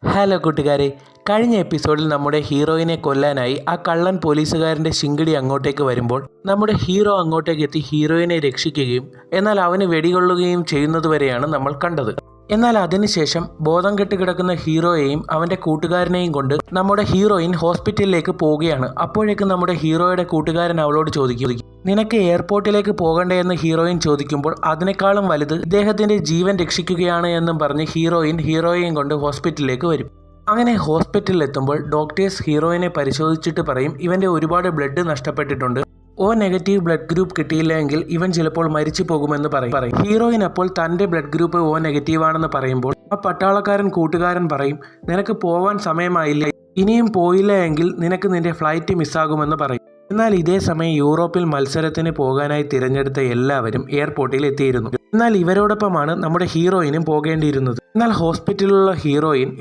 Hello കൂട്ടുകാരെ, കഴിഞ്ഞ എപ്പിസോഡിൽ നമ്മുടെ ഹീറോയിനെ കൊല്ലാനായി ആ കള്ളൻ പോലീസുകാരൻ്റെ ശിങ്കിടി അങ്ങോട്ടേക്ക് വരുമ്പോൾ നമ്മുടെ ഹീറോ അങ്ങോട്ടേക്ക് എത്തി ഹീറോയിനെ രക്ഷിക്കുകയും എന്നാൽ അവന് വെടികൊള്ളുകയും ചെയ്യുന്നതുവരെയാണ് നമ്മൾ കണ്ടത്. എന്നാൽ അതിനുശേഷം ബോധം കെട്ട് കിടക്കുന്ന ഹീറോയെയും അവൻ്റെ കൂട്ടുകാരനെയും കൊണ്ട് നമ്മുടെ ഹീറോയിൻ ഹോസ്പിറ്റലിലേക്ക് പോവുകയാണ്. അപ്പോഴേക്കും നമ്മുടെ ഹീറോയുടെ കൂട്ടുകാരൻ അവളോട് ചോദിക്കും, നിനക്ക് എയർപോർട്ടിലേക്ക് പോകണ്ടേ എന്ന് ഹീറോയിൻ ചോദിക്കുമ്പോൾ അതിനേക്കാളും വലുത് ഇദ്ദേഹത്തിൻ്റെ ജീവൻ രക്ഷിക്കുകയാണ് എന്നും പറഞ്ഞ് ഹീറോയെയും കൊണ്ട് ഹോസ്പിറ്റലിലേക്ക് വരും. അങ്ങനെ ഹോസ്പിറ്റലിൽ എത്തുമ്പോൾ ഡോക്ടേഴ്സ് ഹീറോയിനെ പരിശോധിച്ചിട്ട് പറയും, ഇവൻ്റെ ഒരുപാട് ബ്ലഡ് നഷ്ടപ്പെട്ടിട്ടുണ്ട്, O നെഗറ്റീവ് ബ്ലഡ് ഗ്രൂപ്പ് കിട്ടിയില്ല എങ്കിൽ ഇവൻ ചിലപ്പോൾ മരിച്ചു പോകുമെന്ന് പറയും. ഹീറോയിൻ അപ്പോൾ തൻ്റെ ബ്ലഡ് ഗ്രൂപ്പ് O നെഗറ്റീവ് ആണെന്ന് പറയുമ്പോൾ ആ പട്ടാളക്കാരൻ കൂട്ടുകാരൻ പറയും, നിനക്ക് പോവാൻ സമയമായില്ല, ഇനിയും പോയില്ല എങ്കിൽ നിനക്ക് നിന്റെ ഫ്ലൈറ്റ് മിസ്സാകുമെന്ന് പറയും. എന്നാൽ ഇതേ സമയം യൂറോപ്പിൽ മത്സരത്തിന് പോകാനായി തിരഞ്ഞെടുത്ത എല്ലാവരും എയർപോർട്ടിൽ എത്തിയിരുന്നു. എന്നാൽ ഇവരോടൊപ്പമാണ് നമ്മുടെ ഹീറോയിനും പോകേണ്ടിയിരുന്നത്. എന്നാൽ ഹോസ്പിറ്റലിലുള്ള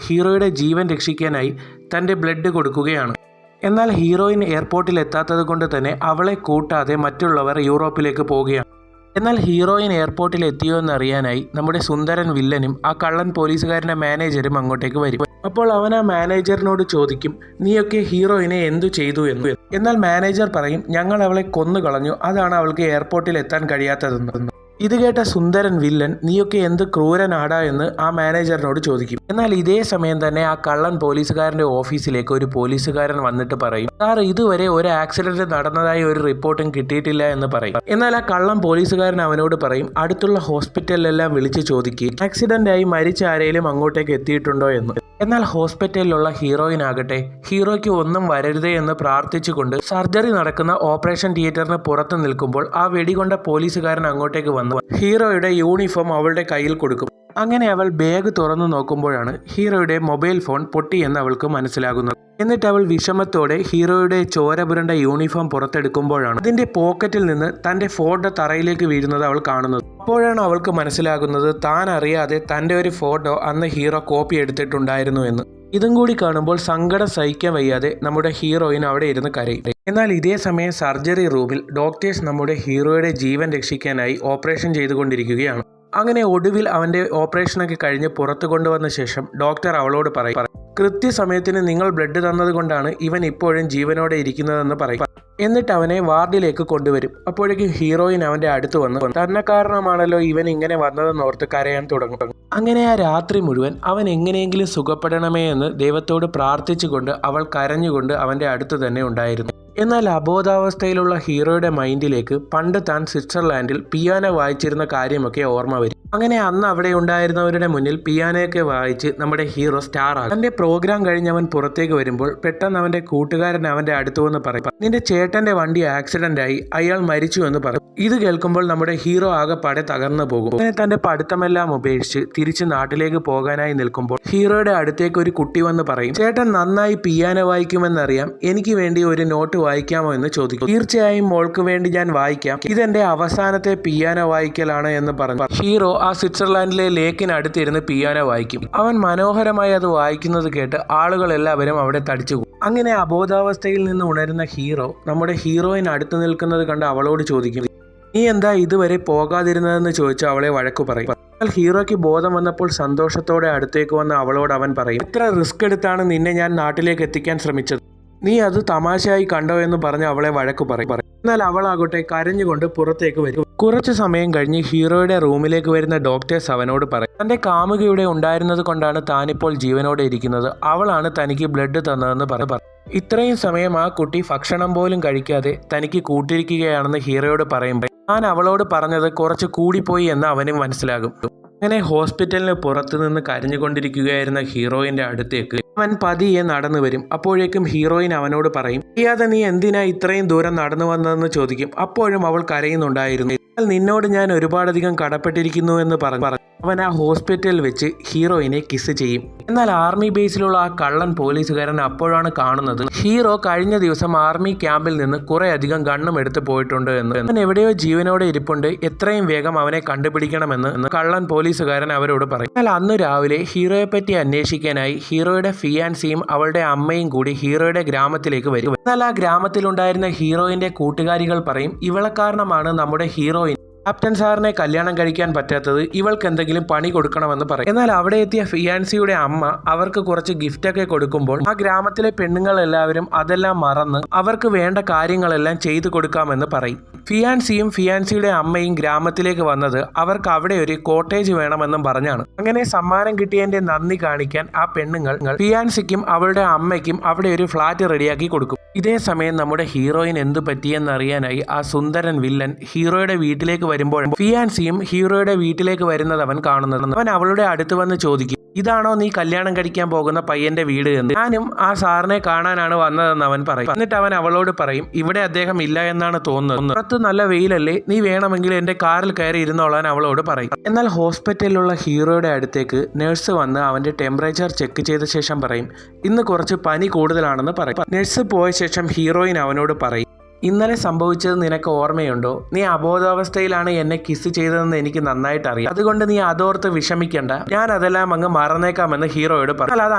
ഹീറോയുടെ ജീവൻ രക്ഷിക്കാനായി തൻ്റെ ബ്ലഡ് കൊടുക്കുകയാണ്. എന്നാൽ ഹീറോയിൻ എയർപോർട്ടിൽ എത്താത്തത് കൊണ്ട് തന്നെ അവളെ കൂട്ടാതെ മറ്റുള്ളവർ യൂറോപ്പിലേക്ക് പോവുകയാണ്. എന്നാൽ ഹീറോയിൻ എയർപോർട്ടിൽ എത്തിയോ എന്നറിയാനായി നമ്മുടെ സുന്ദരൻ വില്ലനും ആ കള്ളൻ പോലീസുകാരൻ്റെ മാനേജരും അങ്ങോട്ടേക്ക് വരും. അപ്പോൾ അവൻ ആ മാനേജറിനോട് ചോദിക്കും, നീയൊക്കെ ഹീറോയിനെ എന്തു ചെയ്തു എന്ന്. എന്നാൽ മാനേജർ പറയും, ഞങ്ങൾ അവളെ കൊന്നുകളഞ്ഞു, അതാണ് അവൾക്ക് എയർപോർട്ടിൽ എത്താൻ കഴിയാത്തതെന്ന്. ഇത് കേട്ട സുന്ദരൻ വില്ലൻ, നീയൊക്കെ എന്ത് ക്രൂരനാടാ എന്ന് ആ മാനേജറിനോട് ചോദിക്കും. എന്നാൽ ഇതേ സമയം തന്നെ ആ കള്ളൻ പോലീസുകാരൻ്റെ ഓഫീസിലേക്ക് ഒരു പോലീസുകാരൻ വന്നിട്ട് പറയും, സാർ ഇതുവരെ ഒരു ആക്സിഡന്റ് നടന്നതായി ഒരു റിപ്പോർട്ടും കിട്ടിയിട്ടില്ല എന്ന് പറയും. എന്നാൽ ആ കള്ളൻ പോലീസുകാരൻ അവനോട് പറയും, അടുത്തുള്ള ഹോസ്പിറ്റലിലെല്ലാം വിളിച്ച് ചോദിക്കുക, ആക്സിഡന്റായി മരിച്ച ആരെങ്കിലും അങ്ങോട്ടേക്ക് എത്തിയിട്ടുണ്ടോ എന്ന്. എന്നാൽ ഹോസ്പിറ്റലിലുള്ള ഹീറോയിൻ ആകട്ടെ ഹീറോയ്ക്ക് ഒന്നും വരരുതേ എന്ന് പ്രാർത്ഥിച്ചുകൊണ്ട് സർജറി നടക്കുന്ന ഓപ്പറേഷൻ തിയേറ്ററിന് പുറത്ത് നിൽക്കുമ്പോൾ ആ വെടികൊണ്ട പോലീസുകാരൻ അങ്ങോട്ടേക്ക് വന്നു ഹീറോയുടെ യൂണിഫോം അവളുടെ കയ്യിൽ കൊടുക്കും. അങ്ങനെ അവൾ ബാഗ് തുറന്നു നോക്കുമ്പോഴാണ് ഹീറോയുടെ മൊബൈൽ ഫോൺ പൊട്ടിയെന്ന് അവൾക്ക് മനസ്സിലാകുന്നത്. എന്നിട്ട് അവൾ വിഷമത്തോടെ ഹീറോയുടെ ചോര പുരണ്ട യൂണിഫോം പുറത്തെടുക്കുമ്പോഴാണ് അതിന്റെ പോക്കറ്റിൽ നിന്ന് തന്റെ ഫോട്ടോ തറയിലേക്ക് വീഴുന്നത് അവൾ കാണുന്നത്. അപ്പോഴാണ് അവൾക്ക് മനസ്സിലാകുന്നത് താൻ അറിയാതെ തന്റെ ഒരു ഫോട്ടോ അന്ന് ഹീറോ കോപ്പി എടുത്തിട്ടുണ്ടായിരുന്നു എന്ന്. ഇതും കൂടി കാണുമ്പോൾ സങ്കടം സഹിക്കാൻ വയ്യാതെ നമ്മുടെ ഹീറോയിൻ അവിടെ ഇരുന്ന് കരയും. എന്നാൽ ഇതേ സമയം സർജറി റൂമിൽ ഡോക്ടേഴ്സ് നമ്മുടെ ഹീറോയുടെ ജീവൻ രക്ഷിക്കാനായി ഓപ്പറേഷൻ ചെയ്തുകൊണ്ടിരിക്കുകയാണ്. അങ്ങനെ ഒടുവിൽ അവൻ്റെ ഓപ്പറേഷനൊക്കെ കഴിഞ്ഞ് പുറത്തു കൊണ്ടുവന്ന ശേഷം ഡോക്ടർ അവളോട് പറയും, കൃത്യസമയത്തിന് നിങ്ങൾ ബ്ലഡ് തന്നത് കൊണ്ടാണ് ഇവൻ ഇപ്പോഴും ജീവനോടെ ഇരിക്കുന്നതെന്ന് പറയും. എന്നിട്ട് അവനെ വാർഡിലേക്ക് കൊണ്ടുവരും. അപ്പോഴേക്കും ഹീറോയിൻ അവൻ്റെ അടുത്ത് വന്ന് തന്നെ കാരണമാണല്ലോ ഇവൻ ഇങ്ങനെ വന്നതെന്നോർത്ത് കരയാൻ തുടങ്ങും. അങ്ങനെ ആ രാത്രി മുഴുവൻ അവൻ എങ്ങനെയെങ്കിലും സുഖപ്പെടണമേ എന്ന് ദൈവത്തോട് പ്രാർത്ഥിച്ചുകൊണ്ട് അവൾ കരഞ്ഞുകൊണ്ട് അവൻ്റെ അടുത്ത് തന്നെ ഉണ്ടായിരുന്നു. എന്നാൽ അബോധാവസ്ഥയിലുള്ള ഹീറോയുടെ മൈൻഡിലേക്ക് പണ്ട് താൻ സ്വിറ്റ്സർലാൻഡിൽ പിയാനോ വായിച്ചിരുന്ന കാര്യമൊക്കെ ഓർമ്മ വരും. അങ്ങനെ അന്ന് അവിടെ ഉണ്ടായിരുന്നവരുടെ മുന്നിൽ പിയാനോയൊക്കെ വായിച്ച് നമ്മുടെ ഹീറോ സ്റ്റാർ ആകും. അവൻ്റെ പ്രോഗ്രാം കഴിഞ്ഞ് അവൻ പുറത്തേക്ക് വരുമ്പോൾ പെട്ടെന്ന് അവൻ്റെ കൂട്ടുകാരൻ അവൻ്റെ അടുത്ത് വന്ന് പറയും, നിന്റെ ചേട്ടൻ്റെ വണ്ടി ആക്സിഡന്റ് ആയി, അയാൾ മരിച്ചു എന്ന് പറയും. ഇത് കേൾക്കുമ്പോൾ നമ്മുടെ ഹീറോ ആകെപ്പാടെ തകർന്നു പോകും. അങ്ങനെ തൻ്റെ പഠിത്തമെല്ലാം ഉപേക്ഷിച്ച് തിരിച്ച് നാട്ടിലേക്ക് പോകാനായി നിൽക്കുമ്പോൾ ഹീറോയുടെ അടുത്തേക്ക് ഒരു കുട്ടി വന്ന് പറയും, ചേട്ടൻ നന്നായി പിയാനോ വായിക്കുമെന്നറിയാം, എനിക്ക് വേണ്ടി ഒരു നോട്ട് വായിക്കാമോ എന്ന് ചോദിക്കും. തീർച്ചയായും മോൾക്ക് വേണ്ടി ഞാൻ വായിക്കാം, ഇതെന്റെ അവസാനത്തെ പിയാനോ വായിക്കലാണ് എന്ന് പറഞ്ഞു ഹീറോ ആ സ്വിറ്റ്സർലാൻഡിലെ ലേക്കിനടുത്തിരുന്ന് പിയാനോ വായിക്കും. അവൻ മനോഹരമായി അത് വായിക്കുന്നത് കേട്ട് ആളുകൾ എല്ലാവരും അവിടെ തടിച്ചു. അങ്ങനെ അബോധാവസ്ഥയിൽ നിന്ന് ഉണരുന്ന ഹീറോ നമ്മുടെ ഹീറോയിൻ അടുത്ത് നിൽക്കുന്നത് കണ്ട് അവളോട് ചോദിക്കും, നീ എന്താ ഇതുവരെ പോകാതിരുന്നതെന്ന് ചോദിച്ച് അവളെ വഴക്കു പറയും. എന്നാൽ ഹീറോയ്ക്ക് ബോധം വന്നപ്പോൾ സന്തോഷത്തോടെ അടുത്തേക്ക് വന്ന അവളോട് അവൻ പറയും, എത്ര റിസ്ക് എടുത്താണ് നിന്നെ ഞാൻ നാട്ടിലേക്ക് എത്തിക്കാൻ ശ്രമിച്ചത്, നീ അത് തമാശയായി കണ്ടോ എന്ന് പറഞ്ഞ് അവളെ വഴക്കു പറയും. എന്നാൽ അവളാകട്ടെ കരഞ്ഞുകൊണ്ട് പുറത്തേക്ക് വരും. കുറച്ചു സമയം കഴിഞ്ഞ് ഹീറോയുടെ റൂമിലേക്ക് വരുന്ന ഡോക്ടേഴ്സ് അവനോട് പറയും, തന്റെ കാമുകിയുടെ ഉണ്ടായിരുന്നത് കൊണ്ടാണ് താനിപ്പോൾ ജീവനോടെ ഇരിക്കുന്നത്, അവളാണ് തനിക്ക് ബ്ലഡ് തന്നതെന്ന് പറയും. ഇത്രയും സമയം ആ കുട്ടി ഭക്ഷണം പോലും കഴിക്കാതെ തനിക്ക് കൂട്ടിരിക്കുകയാണെന്ന് ഹീറോയോട് പറയുമ്പോൾ ഞാൻ അവളോട് പറഞ്ഞത് കുറച്ച് കൂടിപ്പോയി എന്ന് അവനും മനസ്സിലാകും. അങ്ങനെ ഹോസ്പിറ്റലിന് പുറത്തു നിന്ന് കരഞ്ഞുകൊണ്ടിരിക്കുകയായിരുന്ന ഹീറോയിന്റെ അടുത്തേക്ക് അവൻ പതിയെ നടന്നു വരും. അപ്പോഴേക്കും ഹീറോയിൻ അവനോട് പറയും, അറിയാതെ നീ എന്തിനാ ഇത്രയും ദൂരം നടന്നു വന്നതെന്ന് ചോദിക്കും. അപ്പോഴും അവൾ കരയുന്നുണ്ടായിരുന്നു. നിന്നോട് ഞാൻ ഒരുപാടധികം കടപ്പെട്ടിരിക്കുന്നു എന്ന് പറഞ്ഞു അവൻ ആ ഹോസ്പിറ്റലിൽ വെച്ച് ഹീറോയിനെ കിസ് ചെയ്യും. എന്നാൽ ആർമി ബേസിലുള്ള ആ കള്ളൻ പോലീസുകാരൻ അപ്പോഴാണ് കാണുന്നത് ഹീറോ കഴിഞ്ഞ ദിവസം ആർമി ക്യാമ്പിൽ നിന്ന് കുറെ അധികം ഗണ്ണും എടുത്ത് പോയിട്ടുണ്ട് എന്ന്. അവൻ എവിടെയോ ജീവനോടെ ഇരിപ്പുണ്ട്, എത്രയും വേഗം അവനെ കണ്ടുപിടിക്കണമെന്ന് കള്ളൻ പോലീസുകാരൻ അവരോട് പറയും. എന്നാൽ അന്ന് രാവിലെ ഹീറോയെ പറ്റി അന്വേഷിക്കാനായി ഹീറോയുടെ ഫിയാൻസിയും അവളുടെ അമ്മയും കൂടി ഹീറോയുടെ ഗ്രാമത്തിലേക്ക് വരും. എന്നാൽ ആ ഗ്രാമത്തിലുണ്ടായിരുന്ന ഹീറോയിന്റെ കൂട്ടുകാരികൾ പറയും, ഇവളെ കാരണമാണ് നമ്മുടെ ഹീറോയിൻ ക്യാപ്റ്റൻ സാറിനെ കല്യാണം കഴിക്കാൻ പറ്റാത്തത് ഇവൾക്ക് എന്തെങ്കിലും പണി കൊടുക്കണമെന്ന് പറയും. എന്നാൽ അവിടെ എത്തിയ ഫിയാൻസിയുടെ അമ്മ അവർക്ക് കുറച്ച് ഗിഫ്റ്റൊക്കെ കൊടുക്കുമ്പോൾ ആ ഗ്രാമത്തിലെ പെണ്ണുങ്ങളെല്ലാവരും അതെല്ലാം മറന്ന് അവർക്ക് വേണ്ട കാര്യങ്ങളെല്ലാം ചെയ്തു കൊടുക്കാമെന്ന് പറയും. ഫിയാൻസിയും ഫിയാൻസിയുടെ അമ്മയും ഗ്രാമത്തിലേക്ക് വന്നത് അവർക്ക് അവിടെ ഒരു കോട്ടേജ് വേണമെന്നും പറഞ്ഞാണ്. അങ്ങനെ സമ്മാനം കിട്ടിയതിന്റെ നന്ദി കാണിക്കാൻ ആ പെണ്ണുങ്ങൾ ഫിയാൻസിക്കും അവളുടെ അമ്മയ്ക്കും അവിടെ ഒരു ഫ്ലാറ്റ് റെഡിയാക്കി കൊടുക്കും. ഇതേ സമയം നമ്മുടെ ഹീറോയിൻ എന്ത് പറ്റിയെന്നറിയാനായി ആ സുന്ദരൻ വില്ലൻ ഹീറോയുടെ വീട്ടിലേക്ക് വരുമ്പോൾ ഫിയാൻസിയും ഹീറോയുടെ വീട്ടിലേക്ക് വരുന്നത് അവൻ കാണുന്നത്. അവൻ അവളുടെ അടുത്ത് വന്ന് ചോദിക്കും, ഇതാണോ നീ കല്യാണം കഴിക്കാൻ പോകുന്ന പയ്യന്റെ വീട് എന്ന്? ഞാനും ആ സാറിനെ കാണാനാണ് വന്നതെന്ന് അവൻ പറയും. എന്നിട്ട് അവൻ അവളോട് പറയും, ഇവിടെ അദ്ദേഹം ഇല്ല എന്നാണ് തോന്നുന്നത്, പുറത്ത് നല്ല വെയിലല്ലേ, നീ വേണമെങ്കിൽ എന്റെ കാറിൽ കയറി ഇരുന്നോളാൻ അവളോട് പറയും. എന്നാൽ ഹോസ്പിറ്റലിലുള്ള ഹീറോയുടെ അടുത്തേക്ക് നഴ്സ് വന്ന് അവന്റെ ടെമ്പറേച്ചർ ചെക്ക് ചെയ്ത ശേഷം പറയും, ഇന്ന് കുറച്ച് പനി കൂടുതലാണെന്ന് പറയും. നഴ്സ് പോയ ശേഷം ഹീറോയിൻ അവനോട് പറയും, ഇന്നലെ സംഭവിച്ചത് നിനക്ക് ഓർമ്മയുണ്ടോ? നീ അബോധാവസ്ഥയിലാണ് എന്നെ കിസ് ചെയ്തതെന്ന് എനിക്ക് നന്നായിട്ട് അറിയാം, അതുകൊണ്ട് നീ അതോർത്ത് വിഷമിക്കണ്ട, ഞാൻ അതെല്ലാം അങ്ങ് മറന്നേക്കാമെന്ന് ഹീറോയോട് പറഞ്ഞു. എന്നാൽ അത്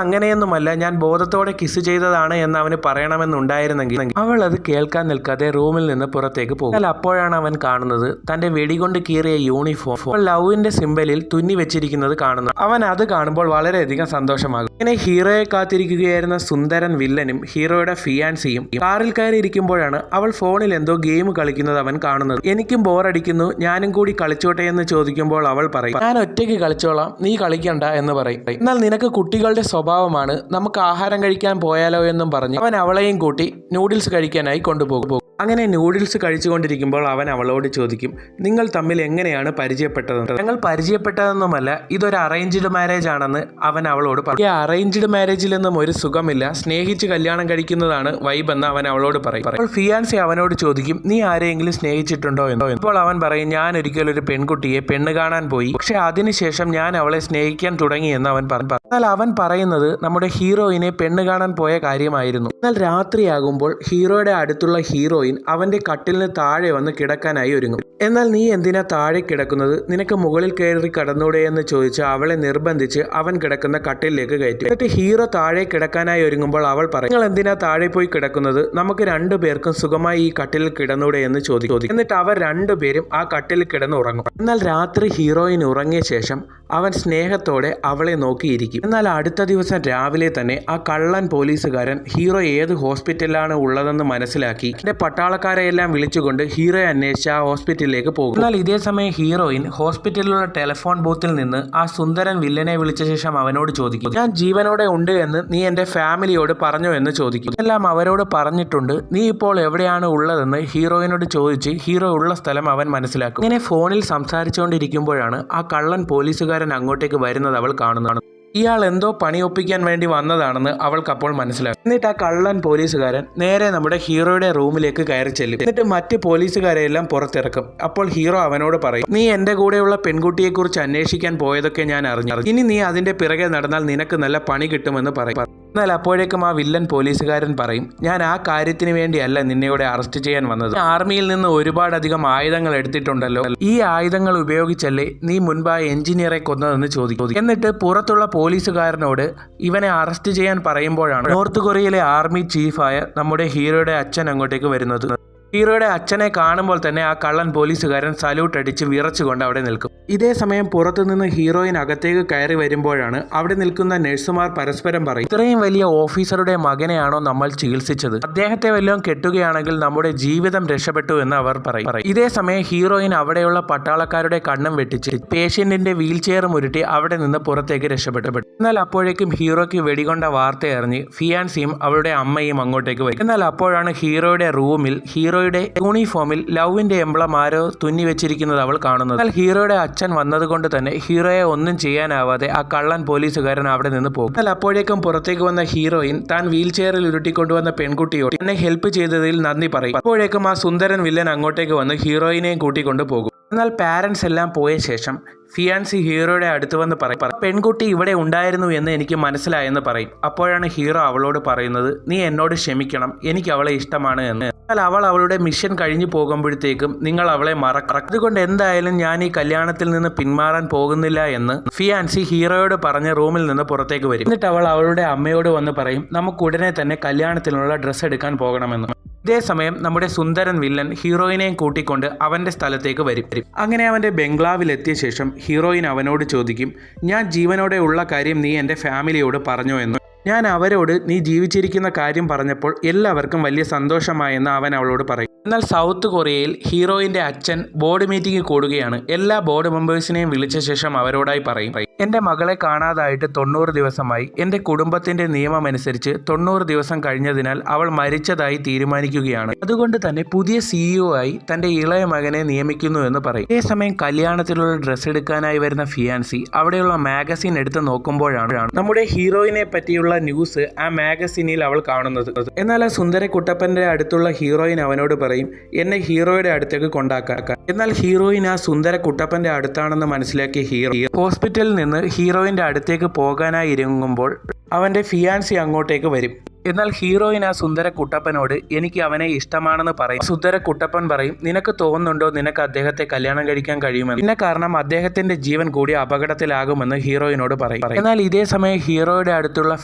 അങ്ങനെയൊന്നുമല്ല, ഞാൻ ബോധത്തോടെ കിസ് ചെയ്തതാണ് എന്ന് അവന് പറയണമെന്നുണ്ടായിരുന്നെങ്കിൽ അവൾ അത് കേൾക്കാൻ നിൽക്കാതെ റൂമിൽ നിന്ന് പുറത്തേക്ക് പോകും. എന്നാൽ അപ്പോഴാണ് അവൻ കാണുന്നത് തന്റെ വെടികൊണ്ട് കീറിയ യൂണിഫോം ലവിന്റെ സിമ്പലിൽ തുന്നി വെച്ചിരിക്കുന്നത് കാണുന്നു. അവൻ അത് കാണുമ്പോൾ വളരെയധികം സന്തോഷമാകും. ഇങ്ങനെ ഹീറോയെ കാത്തിരിക്കുകയായിരുന്ന സുന്ദരൻ വില്ലനും ഹീറോയുടെ ഫിയാൻസിയും കാറിൽ കയറി ഇരിക്കുമ്പോഴാണ് അവൾ ഫോണിൽ എന്തോ ഗെയിം കളിക്കുന്നത് അവൻ കാണുന്നത്. എനിക്കും ബോറടിക്കുന്നു, ഞാനും കൂടി കളിച്ചോട്ടെ എന്ന് ചോദിക്കുമ്പോൾ അവൾ പറയും, ഞാൻ ഒറ്റയ്ക്ക് കളിച്ചോളാം, നീ കളിക്കണ്ട എന്ന് പറയും. എന്നാൽ നിനക്ക് കുട്ടികളുടെ സ്വഭാവമാണ്, നമുക്ക് ആഹാരം കഴിക്കാൻ പോയാലോ എന്നും പറഞ്ഞ് അവൻ അവളെയും കൂട്ടി നൂഡിൽസ് കഴിക്കാനായി കൊണ്ടുപോകും. അങ്ങനെ നൂഡിൽസ് കഴിച്ചുകൊണ്ടിരിക്കുമ്പോൾ അവൻ അവളോട് ചോദിക്കും, നിങ്ങൾ തമ്മിൽ എങ്ങനെയാണ് പരിചയപ്പെട്ടത്? ഞങ്ങൾ പരിചയപ്പെട്ടതെന്നുമല്ല, ഇതൊരു അറേഞ്ച്ഡ് മാരേജ് ആണെന്ന് അവൻ അവളോട് പറയും. ഈ അറേഞ്ച്ഡ് മാരേജിൽ നിന്നും ഒരു സുഖമില്ല, സ്നേഹിച്ച് കല്യാണം കഴിക്കുന്നതാണ് വൈബ് എന്ന് അവൻ അവളോട് പറയും. അപ്പോൾ ഫിയാൻസി അവനോട് ചോദിക്കും, നീ ആരെങ്കിലും സ്നേഹിച്ചിട്ടുണ്ടോ എന്നോ? ഇപ്പോൾ അവൻ പറയും, ഞാൻ ഒരിക്കലും ഒരു പെൺകുട്ടിയെ പെണ്ണ് കാണാൻ പോയി, പക്ഷെ അതിനുശേഷം ഞാൻ അവളെ സ്നേഹിക്കാൻ തുടങ്ങി എന്ന് അവൻ പറഞ്ഞു. എന്നാൽ അവൻ പറയുന്നത് നമ്മുടെ ഹീറോയിനെ പെണ്ണ് കാണാൻ പോയ കാര്യമായിരുന്നു. എന്നാൽ രാത്രിയാകുമ്പോൾ ഹീറോയുടെ അടുത്തുള്ള ഹീറോയിൻ അവന്റെ കട്ടിലിന് താഴെ വന്ന് കിടക്കാനായി ഒരുങ്ങും. എന്നാൽ നീ എന്തിനാ താഴെ കിടക്കുന്നത്, നിനക്ക് മുകളിൽ കയറി കടന്നൂടെ എന്ന് ചോദിച്ച് അവളെ നിർബന്ധിച്ച് അവൻ കിടക്കുന്ന കട്ടിലേക്ക് കയറ്റി. എന്നിട്ട് ഹീറോ താഴെ കിടക്കാനായി ഒരുങ്ങുമ്പോൾ അവൾ പറയും, നിങ്ങൾ എന്തിനാ താഴെ പോയി കിടക്കുന്നത്, നമുക്ക് രണ്ടുപേർക്കും സുഖമായി ഈ കട്ടിലിൽ കിടന്നൂടെ എന്ന് ചോദിക്കും. എന്നിട്ട് അവർ രണ്ടുപേരും ആ കട്ടിലിൽ കിടന്ന് ഉറങ്ങും. എന്നാൽ രാത്രി ഹീറോയിൻ ഉറങ്ങിയ ശേഷം അവൻ സ്നേഹത്തോടെ അവളെ നോക്കിയിരിക്കും. എന്നാൽ അടുത്ത ദിവസം രാവിലെ തന്നെ ആ കള്ളൻ പോലീസുകാരൻ ഹീറോ ഏത് ഹോസ്പിറ്റലിലാണ് ഉള്ളതെന്ന് മനസ്സിലാക്കി എന്റെ പട്ടാളക്കാരെയെല്ലാം വിളിച്ചുകൊണ്ട് ഹീറോയെ അന്വേഷിച്ച് ആ ഹോസ്പിറ്റലിലേക്ക് പോകും. എന്നാൽ ഇതേ സമയം ഹീറോയിൻ ഹോസ്പിറ്റലിലുള്ള ടെലിഫോൺ ബൂത്തിൽ നിന്ന് ആ സുന്ദരൻ വില്ലനെ വിളിച്ച ശേഷം അവനോട് ചോദിക്കും, ഞാൻ ജീവനോടെ ഉണ്ട് എന്ന് നീ എന്റെ ഫാമിലിയോട് പറഞ്ഞോ എന്ന് ചോദിക്കും. എല്ലാം അവരോട് പറഞ്ഞിട്ടുണ്ട്, നീ ഇപ്പോൾ എവിടെയാണ് ഉള്ളതെന്ന് ഹീറോയിനോട് ചോദിച്ച് ഹീറോ ഉള്ള സ്ഥലം അവൻ മനസ്സിലാക്കും. ഇങ്ങനെ ഫോണിൽ സംസാരിച്ചുകൊണ്ടിരിക്കുമ്പോഴാണ് ആ കള്ളൻ പോലീസുകാരൻ അങ്ങോട്ടേക്ക് വരുന്നത് അവൾ കാണുന്നതാണ്. ഇയാൾ എന്തോ പണിയൊപ്പിക്കാൻ വേണ്ടി വന്നതാണെന്ന് അവൾക്കപ്പോൾ മനസ്സിലാക്കും. എന്നിട്ട് ആ കള്ളൻ പോലീസുകാരൻ നേരെ നമ്മുടെ ഹീറോയുടെ റൂമിലേക്ക് കയറി ചെല്ലും. എന്നിട്ട് മറ്റ് പോലീസുകാരെയെല്ലാം പുറത്തിറക്കും. അപ്പോൾ ഹീറോ അവനോട് പറയും, നീ എന്റെ കൂടെയുള്ള പെൺകുട്ടിയെക്കുറിച്ച് അന്വേഷിക്കാൻ പോയതൊക്കെ ഞാൻ അറിഞ്ഞു, ഇനി നീ അതിന്റെ പിറകെ നടന്നാൽ നിനക്ക് നല്ല പണി കിട്ടുമെന്ന് പറയും. എന്നാൽ അപ്പോഴേക്കും ആ വില്ലൻ പോലീസുകാരൻ പറയും, ഞാൻ ആ കാര്യത്തിന് വേണ്ടിയല്ല നിന്നെയോടെ അറസ്റ്റ് ചെയ്യാൻ വന്നത്, ആർമിയിൽ നിന്ന് ഒരുപാടധികം ആയുധങ്ങൾ എടുത്തിട്ടുണ്ടല്ലോ, ഈ ആയുധങ്ങൾ ഉപയോഗിച്ചല്ലേ നീ മുൻപ് ആ എഞ്ചിനീയറെ കൊന്നതെന്ന് ചോദിക്കും. എന്നിട്ട് പുറത്തുള്ള പോലീസുകാരനോട് ഇവനെ അറസ്റ്റ് ചെയ്യാൻ പറയുമ്പോഴാണ് നോർത്ത് കൊറിയയിലെ ആർമി ചീഫായ നമ്മുടെ ഹീറോയുടെ അച്ഛൻ അങ്ങോട്ടേക്ക് വരുന്നത്. ഹീറോയുടെ അച്ഛനെ കാണുമ്പോൾ തന്നെ ആ കള്ളൻ പോലീസുകാരൻ സല്യൂട്ട് അടിച്ച് വിറച്ചുകൊണ്ട് അവിടെ നിൽക്കും. ഇതേ സമയം പുറത്തുനിന്ന് ഹീറോയിൻ അകത്തേക്ക് കയറി വരുമ്പോഴാണ് അവിടെ നിൽക്കുന്ന നഴ്സുമാർ പരസ്പരം പറയും, ഇത്രയും വലിയ ഓഫീസറുടെ മകനെയാണോ നമ്മൾ ചികിത്സിച്ചത്, അദ്ദേഹത്തെ വല്ലതും കെട്ടുകയാണെങ്കിൽ നമ്മുടെ ജീവിതം രക്ഷപ്പെട്ടു എന്ന് അവർ പറയും. ഇതേ സമയം ഹീറോയിൻ അവിടെയുള്ള പട്ടാളക്കാരുടെ കണ്ണും വെട്ടിച്ച് പേഷ്യന്റിന്റെ വീൽ ചെയറും ഉരുട്ടി അവിടെ നിന്ന് പുറത്തേക്ക് രക്ഷപ്പെട്ടു. എന്നാൽ അപ്പോഴേക്കും ഹീറോയ്ക്ക് വെടികൊണ്ട വാർത്ത അറിഞ്ഞ് ഫിയാൻസിയും അവളുടെ അമ്മയും അങ്ങോട്ടേക്ക് വരും. എന്നാൽ അപ്പോഴാണ് ഹീറോയുടെ റൂമിൽ ഹീറോയുടെ യൂണിഫോമിൽ ലവിന്റെ എംബ്ലം ആരോ തുന്നി വെച്ചിരിക്കുന്നത് അവൾ കാണുന്നത്. എന്നാൽ ഹീറോയുടെ അച്ഛൻ വന്നതുകൊണ്ട് തന്നെ ഹീറോയെ ഒന്നും ചെയ്യാനാവാതെ ആ കള്ളൻ പോലീസുകാരൻ അവിടെ നിന്ന് പോകും. എന്നാൽ അപ്പോഴേക്കും പുറത്തേക്ക് വന്ന ഹീറോയിൻ താൻ വീൽ ചെയറിൽ ഉരുട്ടിക്കൊണ്ടുവന്ന പെൺകുട്ടിയോട് എന്നെ ഹെൽപ്പ് ചെയ്തതിൽ നന്ദി പറയും. അപ്പോഴേക്കും ആ സുന്ദരൻ വില്ലൻ അങ്ങോട്ടേക്ക് വന്ന് ഹീറോയിനെയും കൂട്ടിക്കൊണ്ടു പോകും. എന്നാൽ പാരൻസ് എല്ലാം പോയ ശേഷം ഫിയാൻസി ഹീറോയുടെ അടുത്ത് വന്ന് പറയും, പെൺകുട്ടി ഇവിടെ ഉണ്ടായിരുന്നു എന്ന് എനിക്ക് മനസ്സിലായെന്ന് പറയും. അപ്പോഴാണ് ഹീറോ അവളോട് പറയുന്നത്, നീ എന്നോട് ക്ഷമിക്കണം, എനിക്ക് അവളെ ഇഷ്ടമാണ് എന്ന്. എന്നാൽ അവൾ അവളുടെ മിഷൻ കഴിഞ്ഞു പോകുമ്പോഴത്തേക്കും നിങ്ങൾ അവളെ മറക്കണം, അതുകൊണ്ട് എന്തായാലും ഞാൻ ഈ കല്യാണത്തിൽ നിന്ന് പിന്മാറാൻ പോകുന്നില്ല എന്ന് ഫിയാൻസി ഹീറോയോട് പറഞ്ഞ് റൂമിൽ നിന്ന് പുറത്തേക്ക് വരും. എന്നിട്ട് അവൾ അവളുടെ അമ്മയോട് വന്ന് പറയും, നമുക്ക് ഉടനെ തന്നെ കല്യാണത്തിനുള്ള ഡ്രസ്സ് എടുക്കാൻ പോകണമെന്ന്. ഇതേസമയം നമ്മുടെ സുന്ദരൻ വില്ലൻ ഹീറോയിനെയും കൂട്ടിക്കൊണ്ട് അവൻ്റെ സ്ഥലത്തേക്ക് വരും. അങ്ങനെ അവൻ്റെ ബംഗ്ലാവിലെത്തിയ ശേഷം ഹീറോയിൻ അവനോട് ചോദിക്കും, ഞാൻ ജീവനോടെ ഉള്ള കാര്യം നീ എൻ്റെ ഫാമിലിയോട് പറഞ്ഞോ എന്ന്. ഞാൻ അവരോട് നീ ജീവിച്ചിരിക്കുന്ന കാര്യം പറഞ്ഞപ്പോൾ എല്ലാവർക്കും വലിയ സന്തോഷമായെന്ന് അവൻ അവളോട് പറയും. എന്നാൽ സൗത്ത് കൊറിയയിൽ ഹീറോയിൻ്റെ അച്ഛൻ ബോർഡ് മീറ്റിംഗ് കൂടുകയാണ്. എല്ലാ ബോർഡ് മെമ്പേഴ്സിനെയും വിളിച്ച ശേഷം അവരോടായി പറയും, എൻ്റെ മകളെ കാണാതായിട്ട് 90 ദിവസമായി. എൻ്റെ കുടുംബത്തിൻ്റെ നിയമം അനുസരിച്ച് 90 ദിവസം കഴിഞ്ഞതിനാൽ അവൾ മരിച്ചതായി തീരുമാനിക്കുകയാണ്. അതുകൊണ്ട് തന്നെ പുതിയ CEO ആയി തൻ്റെ ഇളയ മകനെ നിയമിക്കുന്നു എന്ന് പറയും. അതേസമയം കല്യാണത്തിലുള്ള ഡ്രസ്സ് എടുക്കാനായി വരുന്ന ഫിയാൻസി അവിടെയുള്ള മാഗസിൻ എടുത്ത് നോക്കുമ്പോഴാണ് നമ്മുടെ ഹീറോയിനെ പറ്റിയുള്ള ന്യൂസ് ആ മാഗസിനിൽ അവൾ കാണുന്നത്. എന്നാൽ ആ സുന്ദര കുട്ടപ്പൻ്റെ അടുത്തുള്ള ഹീറോയിൻ അവനോട് പറയും, എന്നെ ഹീറോയുടെ അടുത്തേക്ക് കൊണ്ടാക്കാൻ. എന്നാൽ ഹീറോയിൻ ആ സുന്ദര കുട്ടപ്പൻ്റെ അടുത്താണെന്ന് മനസ്സിലാക്കിയ ഹീറോ ഹോസ്പിറ്റലിൽ നിന്ന് ഹീറോയിൻ്റെ അടുത്തേക്ക് പോകാനായി ഇറങ്ങുമ്പോൾ അവൻ്റെ ഫിയാൻസി അങ്ങോട്ടേക്ക് വരും. എന്നാൽ ഹീറോയിൻ ആ സുന്ദര കുട്ടപ്പനോട് എനിക്ക് അവനെ ഇഷ്ടമാണെന്ന് പറയും. സുന്ദര കുട്ടപ്പൻ പറയും, നിനക്ക് തോന്നുന്നുണ്ടോ നിനക്ക് അദ്ദേഹത്തെ കല്യാണം കഴിക്കാൻ കഴിയുമെന്ന്? പിന്നെ കാരണം അദ്ദേഹത്തിന്റെ ജീവൻ കൂടി അപകടത്തിലാകുമെന്ന് ഹീറോയിനോട് പറയും. എന്നാൽ ഇതേ സമയം ഹീറോയുടെ അടുത്തുള്ള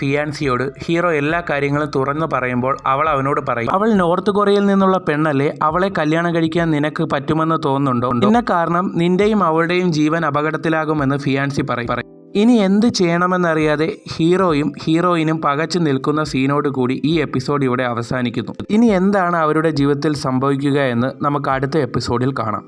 ഫിയാൻസിയോട് ഹീറോ എല്ലാ കാര്യങ്ങളും തുറന്നു പറയുമ്പോൾ അവൾ അവനോട് പറയും, അവൾ നോർത്ത് കൊറിയയിൽ നിന്നുള്ള പെണ്ണല്ലേ, അവളെ കല്യാണം കഴിക്കാൻ നിനക്ക് പറ്റുമെന്ന് തോന്നുന്നുണ്ടോ? പിന്നെ കാരണം നിന്റെയും അവളുടെയും ജീവൻ അപകടത്തിലാകുമെന്ന് ഫിയാൻസി പറയും. ഇനി എന്ത് ചെയ്യണമെന്നറിയാതെ ഹീറോയിനും പകച്ചു നിൽക്കുന്ന സീനോട് കൂടി ഈ എപ്പിസോഡ് ഇവിടെ അവസാനിക്കുന്നു. ഇനി എന്താണ് അവരുടെ ജീവിതത്തിൽ സംഭവിക്കുക എന്ന് നമുക്ക് അടുത്ത എപ്പിസോഡിൽ കാണാം.